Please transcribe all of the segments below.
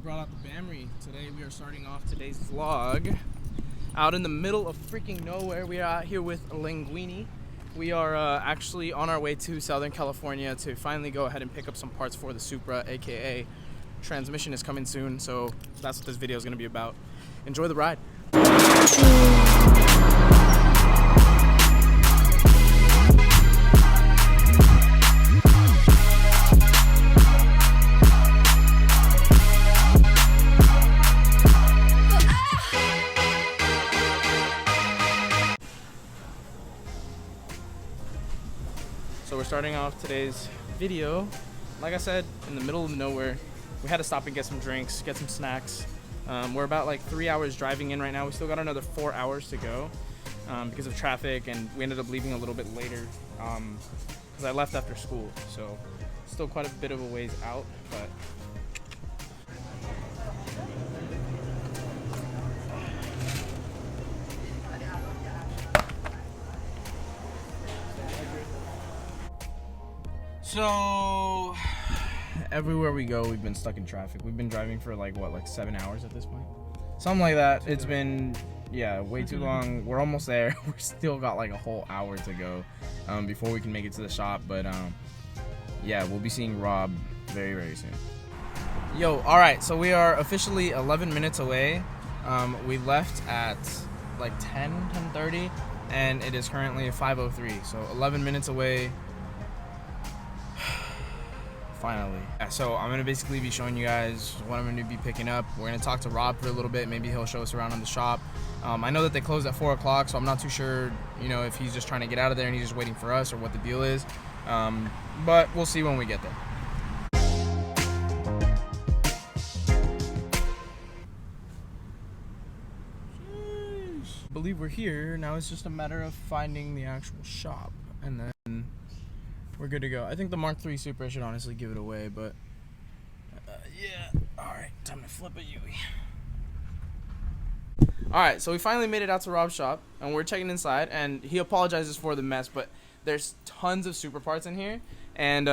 brought out the Bamry. Today we are starting off today's vlog out in the middle of freaking nowhere. We are out here with Linguini. We are actually on our way to Southern California to finally go ahead and pick up some parts for the Supra, aka transmission is coming soon, so that's what this video is going to be about. Enjoy the ride. So we're starting off today's video, like I said, in the middle of nowhere. We had to stop and get some drinks, get some snacks. We're about like 3 hours driving in right now. We still got another 4 hours to go because of traffic, and we ended up leaving a little bit later because I left after school. So still quite a bit of a ways out, but so everywhere we go, we've been stuck in traffic. We've been driving for like 7 hours at this point? Something like that. It's been, yeah, way too long. We're almost there. We still got like a whole hour to go before we can make it to the shop. But yeah, we'll be seeing Rob very, very soon. Yo, all right, so we are officially 11 minutes away. We left at like 10:30, and it is currently 5:03. So 11 minutes away. Finally. So I'm gonna basically be showing you guys what I'm gonna be picking up. We're gonna talk to Rob for a little bit. Maybe he'll show us around on the shop. I know that they close at 4 o'clock, so I'm not too sure, you know, if he's just trying to get out of there and he's just waiting for us or what the deal is. But we'll see when we get there. I believe we're here. Now it's just a matter of finding the actual shop, and then we're good to go. I think the Mark III Supra should honestly give it away, but yeah. Alright, time to flip a Yui. Alright, so we finally made it out to Rob's shop, and we're checking inside, and he apologizes for the mess, but there's tons of Supra parts in here, and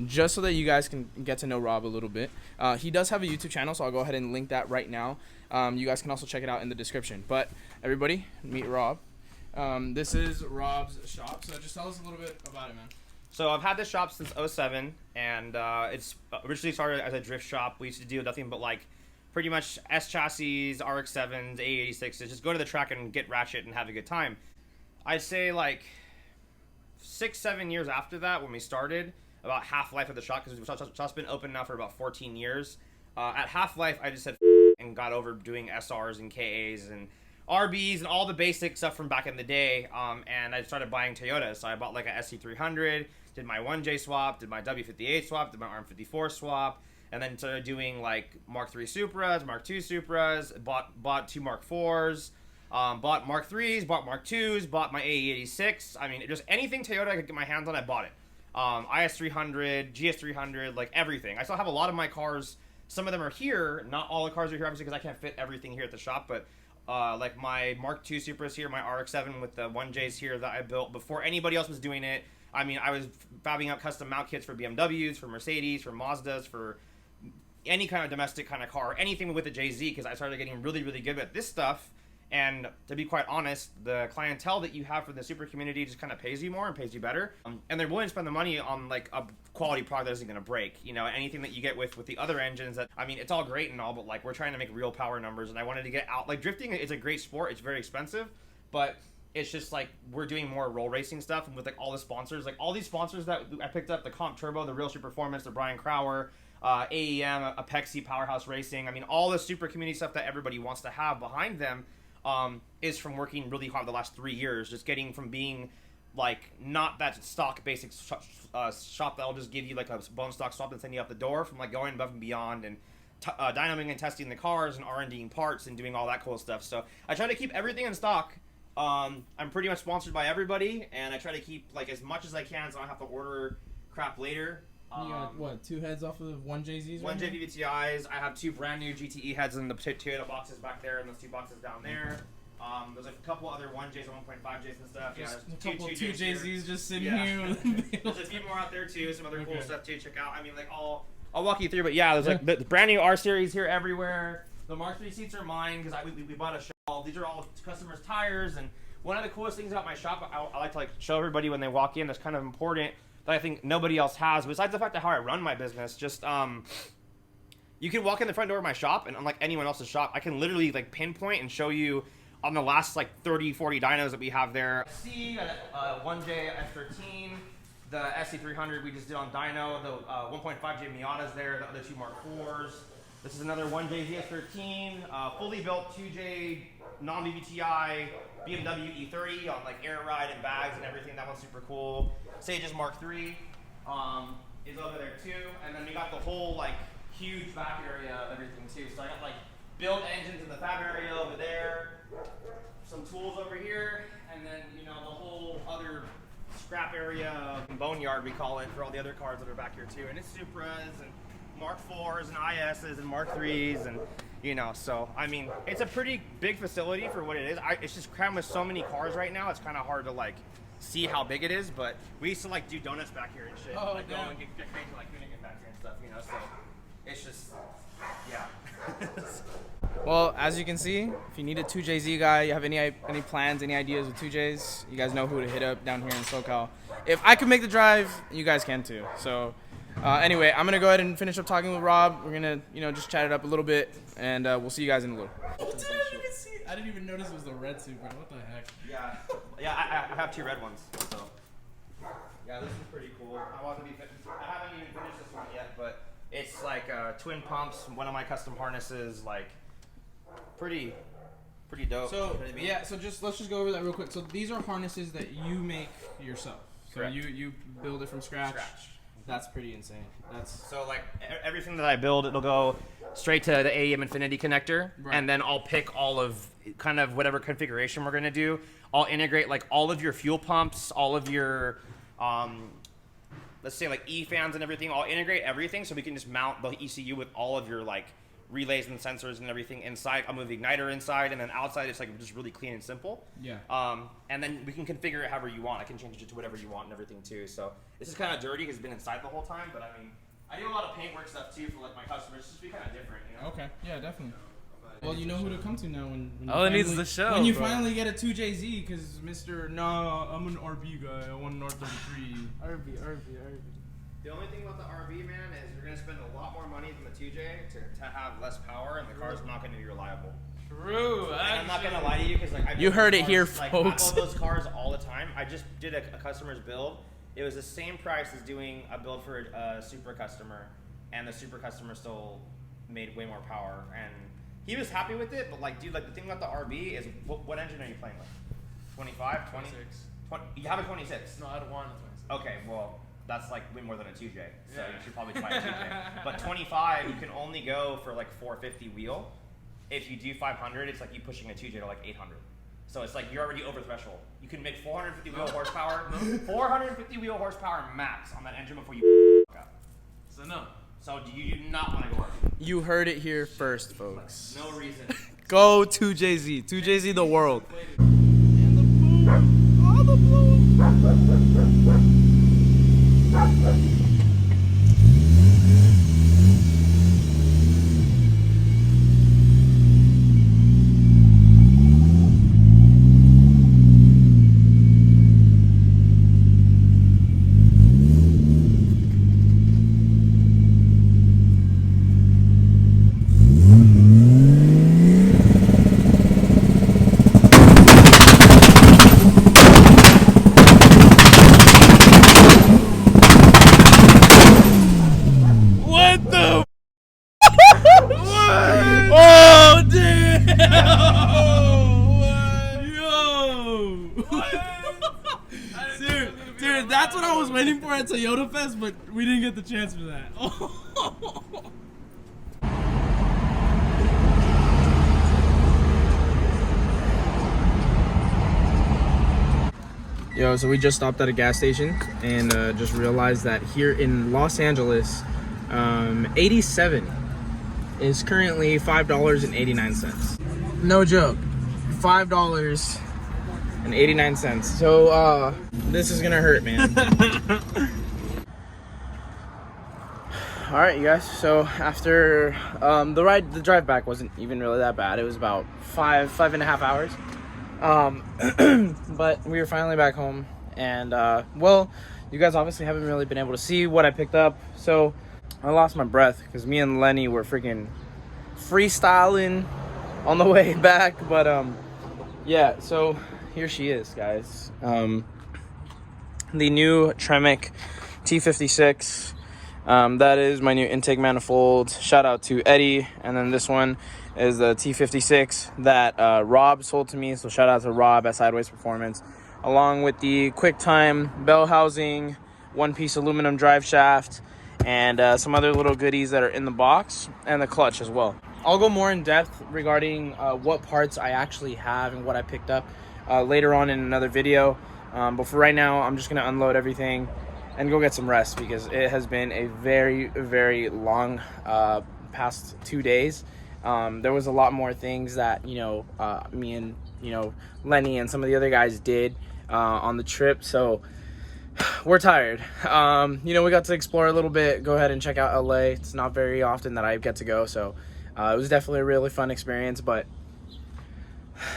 just so that you guys can get to know Rob a little bit, he does have a YouTube channel, so I'll go ahead and link that right now. You guys can also check it out in the description. But everybody, meet Rob. This is Rob's shop, so just tell us a little bit about it, man. So I've had this shop since '07, and it's originally started as a drift shop. We used to do nothing but like pretty much S chassis, RX-7s, A86s, just go to the track and get ratchet and have a good time. I'd say like 6-7 years after that, when we started, about half-life of the shop, because the shop's been open now for about 14 years. At half-life, I just said and got over doing SRs and KAs and RBs and all the basic stuff from back in the day, and I started buying Toyotas. So I bought like a SC300, did my 1J swap, did my W58 swap, did my RM54 swap, and then started doing like Mark III Supras, Mark II Supras, bought 2 Mark IVs, bought Mark IIIs, bought Mark IIs, bought my AE86. I mean, just anything Toyota I could get my hands on, I bought it. IS300, GS300, like everything. I still have a lot of my cars. Some of them are here. Not all the cars are here, obviously, because I can't fit everything here at the shop, but like my Mark II Supras here, my RX-7 with the 1Js here that I built before anybody else was doing it. I mean, I was fabbing up custom mount kits for BMWs, for Mercedes, for Mazdas, for any kind of domestic kind of car, anything with a JZ, because I started getting really, really good at this stuff. And to be quite honest, the clientele that you have for the Supra community just kind of pays you more and pays you better. And they're willing to spend the money on like a quality product that isn't going to break. You know, anything that you get with the other engines that, I mean, it's all great and all, but like we're trying to make real power numbers, and I wanted to get out. Like drifting is a great sport. It's very expensive, but it's just like we're doing more roll racing stuff, and with like all the sponsors, like all these sponsors that I picked up, the Comp Turbo, the Real Street Performance, the Brian Crowder, AEM, Apexi, Powerhouse Racing. I mean, all the Supra community stuff that everybody wants to have behind them is from working really hard the last 3 years, just getting from being like not that stock basic shop that'll just give you like a bone stock swap and send you out the door, from like going above and beyond and dynoing and testing the cars and R&Ding parts and doing all that cool stuff. So I try to keep everything in stock. I'm pretty much sponsored by everybody, and I try to keep like as much as I can so I don't have to order crap later. You got what, 2 heads off of 1JZs? 1J VVTIs. I have 2 brand new GTE heads in the Toyota boxes back there, and those 2 boxes down there. There's like a couple other 1Js and 1.5Js and stuff. Just Yeah, a couple 2JZs just sitting yeah. here. There's a few more out there too. Some other cool stuff too. Check out. I mean, like all I'll walk you through. But yeah, there's like the brand new R series here everywhere. The Mark III seats are mine because we bought a shell. These are all customers' tires, and one of the coolest things about my shop, I like to like show everybody when they walk in. That's kind of important that I think nobody else has. Besides the fact of how I run my business, just you can walk in the front door of my shop, and unlike anyone else's shop, I can literally like pinpoint and show you on the last like 30, 40 dynos that we have there. See, 1J F13, the SC300 we just did on dyno, the 1.5J Miata's there, the other two Mark IVs. This is another 1J ZS13, fully built 2J non-BBTI BMW E30 on like air ride and bags and everything. That one's super cool. Sage's Mark III is over there too, and then we got the whole like huge back area of everything too. So I got like build engines in the fab area over there, some tools over here, and then you know the whole other scrap area, boneyard we call it, for all the other cars that are back here too. And it's Supras and Mark IVs and ISs and Mark IIIs, and you know, so I mean it's a pretty big facility for what it is. It's just crammed with so many cars right now, it's kind of hard to like see how big it is, but we used to like do donuts back here and shit. Oh, like damn. go and get crazy like Finnegan back here and stuff, you know, so it's just, yeah. Well, as you can see, if you need a 2JZ guy, you have any plans, any ideas with 2Js, you guys know who to hit up down here in SoCal. If I could make the drive, you guys can too. So anyway, I'm gonna go ahead and finish up talking with Rob. We're gonna, you know, just chat it up a little bit, and we'll see you guys in a little. I didn't even notice it was the red Supra. What the heck? Yeah, I have two red ones. So yeah, this is pretty cool. I haven't even finished this one yet, but it's like twin pumps, one of my custom harnesses, like pretty dope. So You know what I mean? yeah, so let's just go over that real quick. So these are harnesses that you make yourself. So Correct. you build it from scratch. That's pretty insane. So like everything that I build, it'll go straight to the AEM Infinity connector, Right. and then I'll pick all of kind of whatever configuration we're gonna do. I'll integrate like all of your fuel pumps, all of your let's say like E-fans and everything. I'll integrate everything so we can just mount the ECU with all of your like relays and sensors and everything inside. I'll move the igniter inside, and then outside it's like just really clean and simple. Yeah. And then we can configure it however you want. I can change it to whatever you want and everything too. So this is kind of dirty because it's been inside the whole time, but I mean, I do a lot of paintwork stuff too for like my customers, just to be kind of different, you know? Okay. Yeah, definitely. Well, you know who to come to now when All it needs is the show, When you bro. finally get a 2JZ, because Mr. No, I'm an RB guy. I want an R33. RB. The only thing about the RB, man, is you're going to spend a lot more money than the 2J to have less power, and the car's not going to be reliable. True. And I'm not going to lie to you because like You heard it here, like, folks. I build those cars all the time. I just did a customer's build. It was the same price as doing a build for a Supra customer, and the Supra customer still made way more power, and he was happy with it. But like, dude, like the thing about the RB is what engine are you playing with? 25, 20? 20, you have a 26. No, I don't want a 26. Okay, well, that's like way more than a 2J, so you should probably try a 2J. But 25, you can only go for like 450 wheel. If you do 500, it's like you pushing a 2J to like 800. So it's like you're already over threshold. You can make 450 wheel horsepower, 450 wheel horsepower max on that engine before you up. So no. So you do not want to go RB. You heard it here first, folks. No reason. Go 2JZ. 2JZ the world. And the boom. Oh, the boom. What the? Oh damn! Yo! Dude, that's what I was waiting for at Toyota Fest, but we didn't get the chance for that. Yo, so we just stopped at a gas station and just realized that here in Los Angeles, 87 is currently $5.89. No joke, $5.89. So this is gonna hurt, man. All right, you guys. So after the drive back wasn't even really that bad. It was about 5.5 hours. But we were finally back home, and well, you guys obviously haven't really been able to see what I picked up. So I lost my breath because me and Lenny were freaking freestyling on the way back. But yeah. So here she is, guys. The new Tremec T56. That is my new intake manifold. Shout out to Eddie. And then this one is the T56 that Rob sold to me. So shout out to Rob at Sideways Performance. Along with the QuickTime bell housing, one-piece aluminum drive shaft, and some other little goodies that are in the box, and the clutch as well. I'll go more in depth regarding what parts I actually have and what I picked up later on in another video. But for right now, I'm just going to unload everything and go get some rest because it has been a very, very long past 2 days. There was a lot more things that, me and, Lenny and some of the other guys did on the trip. So we're tired. We got to explore a little bit, go ahead and check out LA. It's not very often that I get to go. So it was definitely a really fun experience, but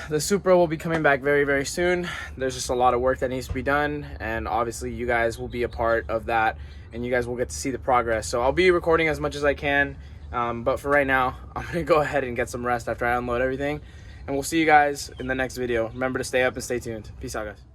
the Supra will be coming back very, very soon. There's just a lot of work that needs to be done, and obviously you guys will be a part of that, and you guys will get to see the progress. So I'll be recording as much as I can, but for right now, I'm gonna go ahead and get some rest after I unload everything, and we'll see you guys in the next video. Remember to stay up and stay tuned. Peace out, guys.